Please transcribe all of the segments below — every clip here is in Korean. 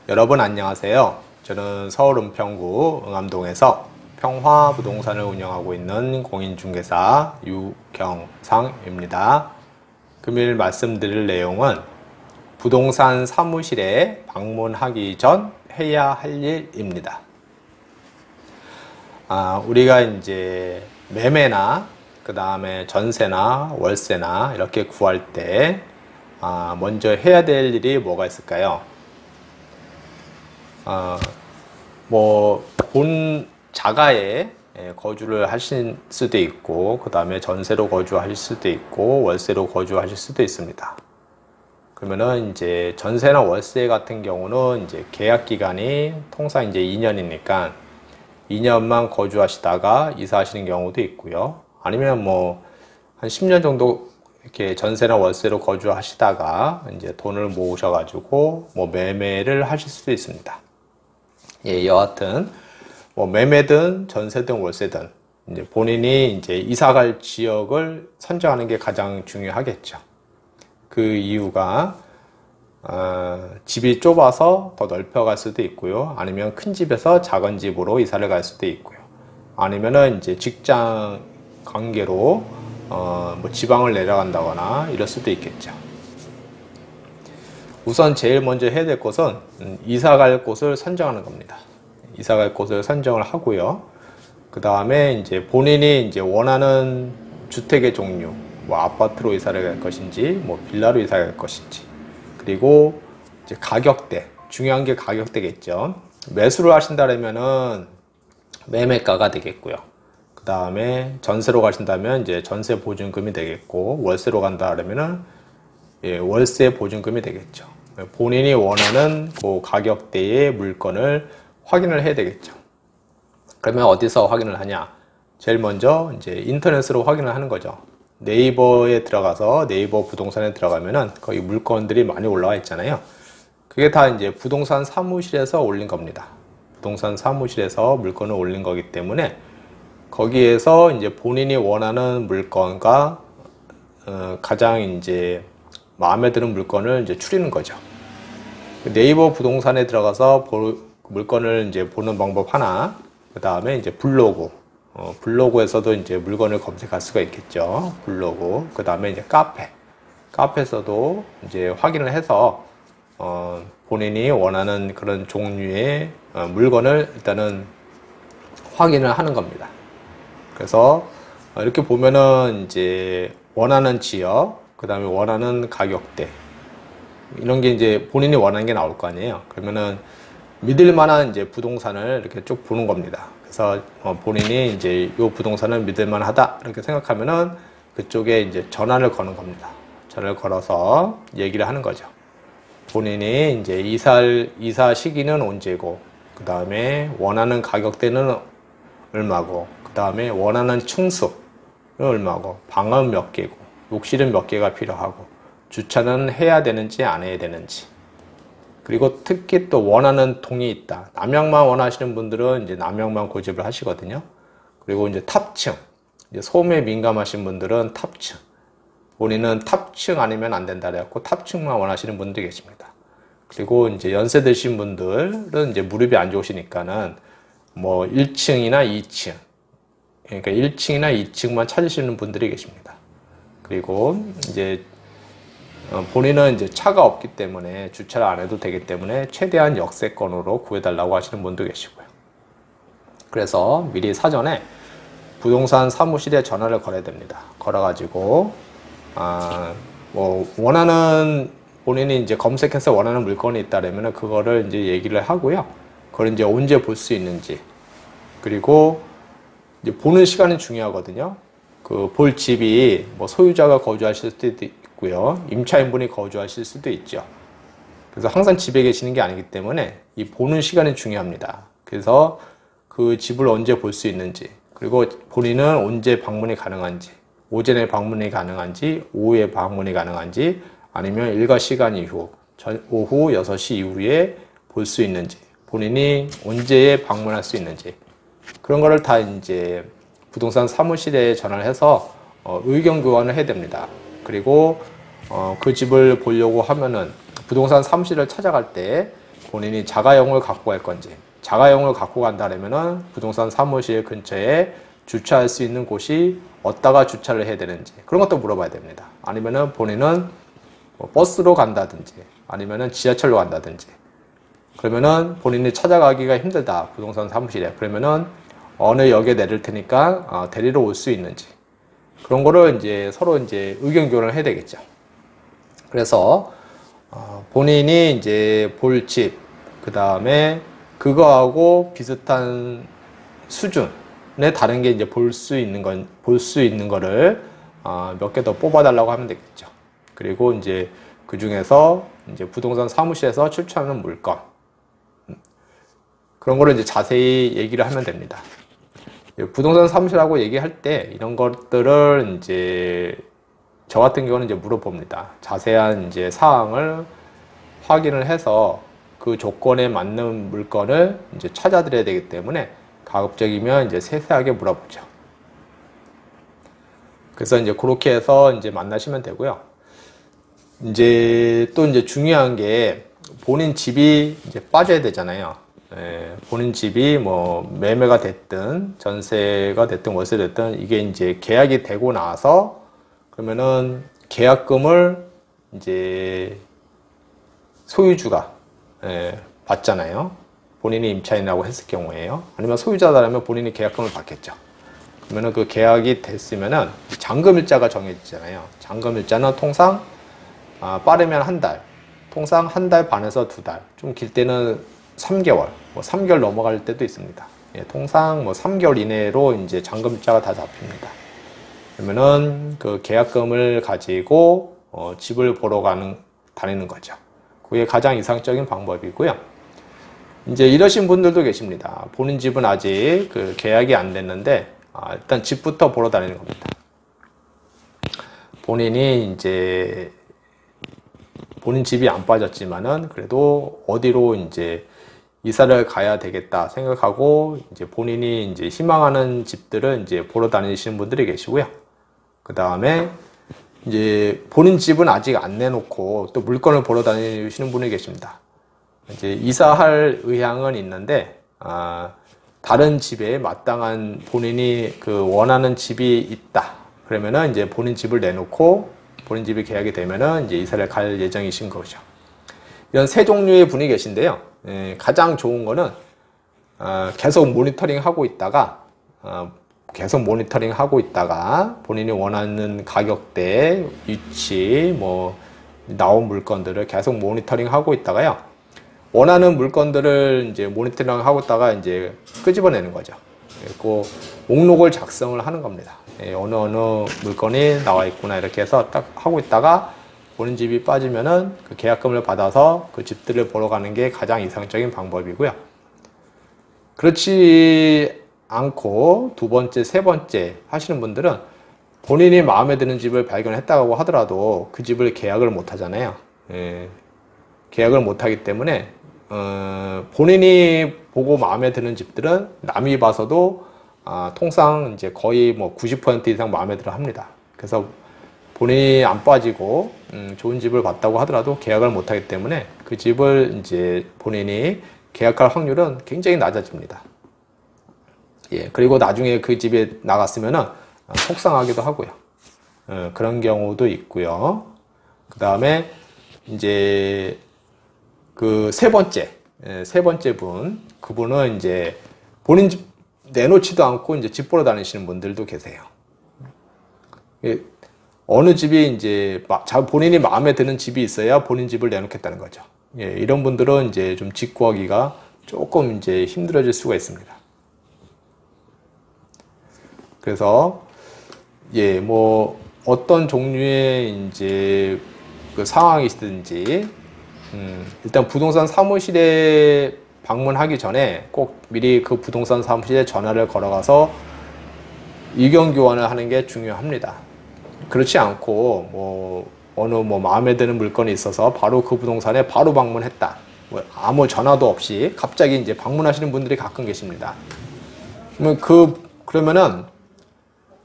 여러분 안녕하세요. 저는 서울 은평구 응암동에서 평화부동산을 운영하고 있는 공인중개사 유경상입니다. 금일 말씀드릴 내용은 부동산 사무실에 방문하기 전 해야 할 일입니다. 우리가 이제 매매나 그 다음에 전세나 월세나 이렇게 구할 때 먼저 해야 될 일이 뭐가 있을까요? 본 자가에 거주를 하실 수도 있고, 그 다음에 전세로 거주하실 수도 있고, 월세로 거주하실 수도 있습니다. 그러면은 이제 전세나 월세 같은 경우는 이제 계약 기간이 통상 이제 2년이니까 2년만 거주하시다가 이사하시는 경우도 있고요. 아니면 한 10년 정도 이렇게 전세나 월세로 거주하시다가 이제 돈을 모으셔가지고 매매를 하실 수도 있습니다. 여하튼 매매든 전세든 월세든 이제 본인이 이제 이사갈 지역을 선정하는 게 가장 중요하겠죠. 그 이유가 집이 좁아서 더 넓혀갈 수도 있고요. 아니면 큰 집에서 작은 집으로 이사를 갈 수도 있고요. 아니면은 이제 직장 관계로 지방을 내려간다거나 이럴 수도 있겠죠. 우선 제일 먼저 해야 될 것은 이사 갈 곳을 선정하는 겁니다. 이사 갈 곳을 선정을 하고요. 그 다음에 이제 본인이 이제 원하는 주택의 종류, 아파트로 이사를 갈 것인지, 빌라로 이사 갈 것인지, 그리고 이제 가격대, 중요한 게 가격대겠죠. 매수를 하신다면은 매매가가 되겠고요. 그 다음에 전세로 가신다면 이제 전세 보증금이 되겠고, 월세로 간다면은 월세 보증금이 되겠죠. 본인이 원하는 그 가격대의 물건을 확인을 해야 되겠죠. 그러면 어디서 확인을 하냐? 제일 먼저 이제 인터넷으로 확인을 하는 거죠. 네이버에 들어가서 네이버 부동산에 들어가면은 거기 물건들이 많이 올라와 있잖아요. 그게 다 이제 부동산 사무실에서 올린 겁니다. 부동산 사무실에서 물건을 올린 거기 때문에 거기에서 이제 본인이 원하는 물건과 가장 이제 마음에 드는 물건을 이제 추리는 거죠. 네이버 부동산에 들어가서 물건을 이제 보는 방법 하나, 그 다음에 이제 블로그, 블로그에서도 이제 물건을 검색할 수가 있겠죠. 블로그, 그 다음에 이제 카페에서도 이제 확인을 해서 본인이 원하는 그런 종류의 물건을 일단은 확인을 하는 겁니다. 그래서 이렇게 보면은 이제 원하는 지역, 그 다음에 원하는 가격대, 이런 게 이제 본인이 원하는 게 나올 거 아니에요. 그러면은 믿을 만한 이제 부동산을 이렇게 쭉 보는 겁니다. 그래서 본인이 이제 이 부동산은 믿을 만하다 이렇게 생각하면은 그쪽에 이제 전화를 거는 겁니다. 전화를 걸어서 얘기를 하는 거죠. 본인이 이제 이사 시기는 언제고, 그 다음에 원하는 가격대는 얼마고, 그 다음에 원하는 층수는 얼마고, 방은 몇 개고, 욕실은 몇 개가 필요하고, 주차는 해야 되는지 안 해야 되는지, 그리고 특히 또 원하는 동이 있다. 남향만 원하시는 분들은 이제 남향만 고집을 하시거든요. 그리고 이제 탑층, 이제 소음에 민감하신 분들은 탑층, 본인은 탑층 아니면 안 된다 그래갖고 탑층만 원하시는 분들이 계십니다. 그리고 이제 연세 드신 분들은 이제 무릎이 안 좋으시니까는 1층이나 2층, 그러니까 1층이나 2층만 찾으시는 분들이 계십니다. 그리고 이제 본인은 이제 차가 없기 때문에 주차를 안 해도 되기 때문에 최대한 역세권으로 구해달라고 하시는 분도 계시고요. 그래서 미리 사전에 부동산 사무실에 전화를 걸어야 됩니다. 걸어가지고 원하는, 본인이 이제 검색해서 원하는 물건이 있다면 그거를 이제 얘기를 하고요. 그걸 이제 언제 볼 수 있는지, 그리고 이제 보는 시간이 중요하거든요. 그 볼 집이 소유자가 거주하실 수도 있고요, 임차인분이 거주하실 수도 있죠. 그래서 항상 집에 계시는 게 아니기 때문에 이 보는 시간이 중요합니다. 그래서 그 집을 언제 볼 수 있는지, 그리고 본인은 언제 방문이 가능한지, 오전에 방문이 가능한지, 오후에 방문이 가능한지, 아니면 일과 시간 이후, 오후 6시 이후에 볼 수 있는지, 본인이 언제 방문할 수 있는지, 그런 거를 다 이제 부동산 사무실에 전화를 해서 의견 교환을 해야 됩니다. 그리고 그 집을 보려고 하면은 부동산 사무실을 찾아갈 때 본인이 자가용을 갖고 갈 건지, 자가용을 갖고 간다면은 부동산 사무실 근처에 주차할 수 있는 곳이 어디다가 주차를 해야 되는지 그런 것도 물어봐야 됩니다. 아니면은 본인은 뭐 버스로 간다든지 아니면은 지하철로 간다든지 그러면은 본인이 찾아가기가 힘들다 부동산 사무실에 그러면은 어느 역에 내릴 테니까 데리러 올 수 있는지 그런 거를 이제 서로 이제 의견 교환을 해야 되겠죠. 그래서 본인이 이제 볼 집, 그 다음에 그거하고 비슷한 수준의 다른 게 이제 볼 수 있는 거를 몇 개 더 뽑아달라고 하면 되겠죠. 그리고 이제 그 중에서 이제 부동산 사무실에서 출처하는 물건 그런 거를 이제 자세히 얘기를 하면 됩니다. 부동산 사무실하고 얘기할 때 이런 것들을 이제 저 같은 경우는 이제 물어봅니다. 자세한 이제 사항을 확인을 해서 그 조건에 맞는 물건을 이제 찾아드려야 되기 때문에 가급적이면 이제 세세하게 물어보죠. 그래서 이제 그렇게 해서 이제 만나시면 되고요. 이제 또 이제 중요한 게 본인 집이 이제 빠져야 되잖아요. 본인 집이 뭐 매매가 됐든 전세가 됐든 월세 됐든 이게 이제 계약이 되고 나서 그러면은 계약금을 이제 소유주가 받잖아요. 본인이 임차인이라고 했을 경우에요. 아니면 소유자라면 본인이 계약금을 받겠죠. 그러면은 그 계약이 됐으면은 잔금일자가 정해지잖아요. 잔금일자는 통상 빠르면 한 달, 통상 한 달 반에서 두 달, 좀 길 때는 3개월, 뭐 3개월 넘어갈 때도 있습니다. 통상 뭐 3개월 이내로 이제 잔금일자가 다 잡힙니다. 그러면은 그 계약금을 가지고 집을 보러 다니는 거죠. 그게 가장 이상적인 방법이고요. 이제 이러신 분들도 계십니다. 본인 집은 아직 그 계약이 안 됐는데 일단 집부터 보러 다니는 겁니다. 본인이 이제 본인 집이 안 빠졌지만은 그래도 어디로 이제 이사를 가야 되겠다 생각하고 이제 본인이 이제 희망하는 집들을 이제 보러 다니시는 분들이 계시고요. 그 다음에 이제 본인 집은 아직 안 내놓고 또 물건을 보러 다니시는 분이 계십니다. 이제 이사할 의향은 있는데 다른 집에 마땅한 본인이 그 원하는 집이 있다. 그러면은 이제 본인 집을 내놓고 본인 집이 계약이 되면은 이제 이사를 갈 예정이신 거죠. 이런 세 종류의 분이 계신데요. 가장 좋은 거는 계속 모니터링 하고 있다가 본인이 원하는 가격대, 위치, 뭐 나온 물건들을 계속 모니터링 하고 있다가요. 원하는 물건들을 이제 모니터링 하고 있다가 이제 끄집어내는 거죠. 그리고 목록을 작성을 하는 겁니다. 어느 물건이 나와 있구나 이렇게 해서 딱 하고 있다가 본인 집이 빠지면은 그 계약금을 받아서 그 집들을 보러 가는 게 가장 이상적인 방법이고요. 그렇지 않고 두 번째, 세 번째 하시는 분들은 본인이 마음에 드는 집을 발견했다고 하더라도 그 집을 계약을 못 하잖아요. 계약을 못 하기 때문에 본인이 보고 마음에 드는 집들은 남이 봐서도 통상 이제 거의 뭐 90% 이상 마음에 들어 합니다. 그래서 본인이 안 빠지고 좋은 집을 봤다고 하더라도 계약을 못 하기 때문에 그 집을 이제 본인이 계약할 확률은 굉장히 낮아집니다. 그리고 나중에 그 집에 나갔으면은 속상하기도 하고요. 그런 경우도 있고요. 그 다음에 이제 그 세 번째 분, 그분은 이제 본인 집 내놓지도 않고 이제 집 보러 다니시는 분들도 계세요. 어느 집이 이제 본인이 마음에 드는 집이 있어야 본인 집을 내놓겠다는 거죠. 이런 분들은 이제 좀 집 구하기가 조금 이제 힘들어질 수가 있습니다. 그래서 뭐 어떤 종류의 이제 그 상황이시든지 일단 부동산 사무실에 방문하기 전에 꼭 미리 그 부동산 사무실에 전화를 걸어가서 의견 교환을 하는 게 중요합니다. 그렇지 않고 뭐 어느 뭐 마음에 드는 물건이 있어서 바로 그 부동산에 바로 방문했다. 뭐 아무 전화도 없이 갑자기 이제 방문하시는 분들이 가끔 계십니다. 그러면은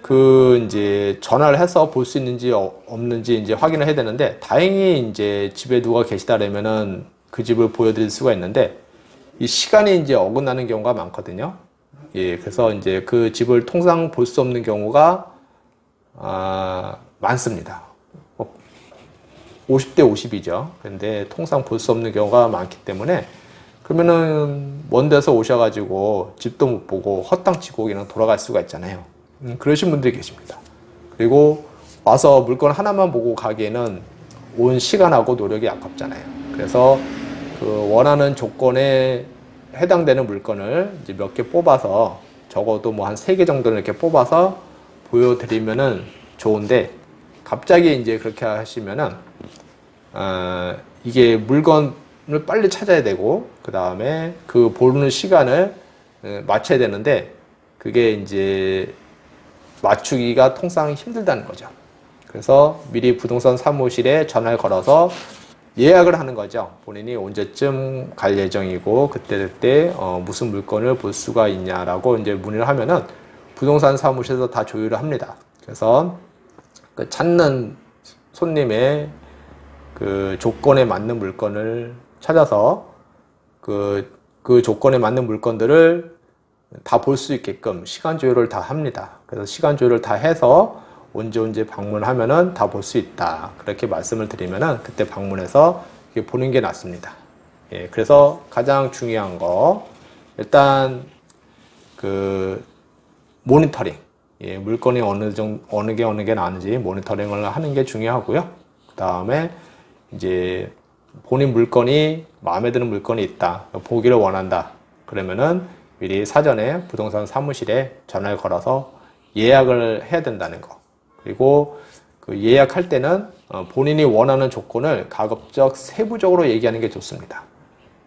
그 이제 전화를 해서 볼 수 있는지 없는지 이제 확인을 해야 되는데 다행히 이제 집에 누가 계시다라면은 그 집을 보여드릴 수가 있는데 이 시간이 이제 어긋나는 경우가 많거든요. 예, 그래서 이제 그 집을 통상 볼 수 없는 경우가 많습니다. 50대 50이죠. 근데 통상 볼 수 없는 경우가 많기 때문에 그러면은 먼 데서 오셔가지고 집도 못 보고 헛땅치고 그냥 돌아갈 수가 있잖아요. 그러신 분들이 계십니다. 그리고 와서 물건 하나만 보고 가기에는 온 시간하고 노력이 아깝잖아요. 그래서 그 원하는 조건에 해당되는 물건을 이제 몇 개 뽑아서 적어도 뭐 한 3개 정도는 이렇게 뽑아서 보여드리면은 좋은데 갑자기 이제 그렇게 하시면은 이게 물건을 빨리 찾아야 되고 그 다음에 그 보는 시간을 맞춰야 되는데 그게 이제 맞추기가 통상 힘들다는 거죠. 그래서 미리 부동산 사무실에 전화를 걸어서 예약을 하는 거죠. 본인이 언제쯤 갈 예정이고 그때 무슨 물건을 볼 수가 있냐라고 이제 문의를 하면은 부동산 사무실에서 다 조율을 합니다. 그래서 그 찾는 손님의 그 조건에 맞는 물건을 찾아서 그 조건에 맞는 물건들을 다 볼 수 있게끔 시간 조율을 다 합니다. 그래서 시간 조율을 다 해서 언제 방문하면은 다 볼 수 있다. 그렇게 말씀을 드리면은 그때 방문해서 보는 게 낫습니다. 예, 그래서 가장 중요한 거 일단 그 모니터링, 예, 물건이 어느 게 나은지 모니터링을 하는 게 중요하고요. 그 다음에 이제 본인 물건이 마음에 드는 물건이 있다, 보기를 원한다. 그러면은 미리 사전에 부동산 사무실에 전화를 걸어서 예약을 해야 된다는 거. 그리고 그 예약할 때는 본인이 원하는 조건을 가급적 세부적으로 얘기하는 게 좋습니다.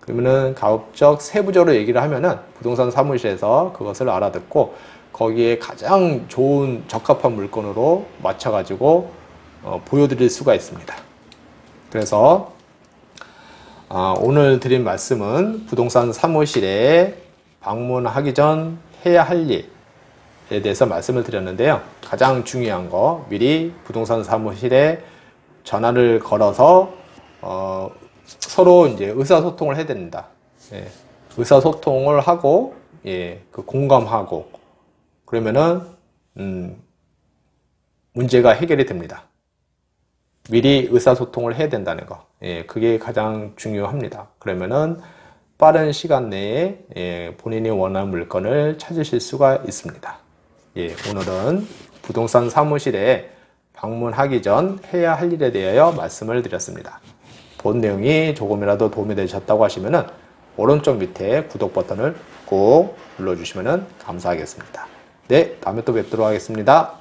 그러면은 가급적 세부적으로 얘기를 하면은 부동산 사무실에서 그것을 알아듣고 거기에 가장 좋은 적합한 물건으로 맞춰가지고 보여드릴 수가 있습니다. 그래서 오늘 드린 말씀은 부동산 사무실에 방문하기 전 해야 할 일에 대해서 말씀을 드렸는데요. 가장 중요한 거 미리 부동산 사무실에 전화를 걸어서 서로 이제 의사소통을 해야 된다. 예, 의사소통을 하고 예, 그 공감하고 그러면은 문제가 해결이 됩니다. 미리 의사소통을 해야 된다는 거. 예, 그게 가장 중요합니다. 그러면은 빠른 시간 내에 예, 본인이 원하는 물건을 찾으실 수가 있습니다. 예, 오늘은 부동산 사무실에 방문하기 전 해야 할 일에 대하여 말씀을 드렸습니다. 본 내용이 조금이라도 도움이 되셨다고 하시면은 오른쪽 밑에 구독 버튼을 꼭 눌러주시면 감사하겠습니다. 네, 다음에 또 뵙도록 하겠습니다.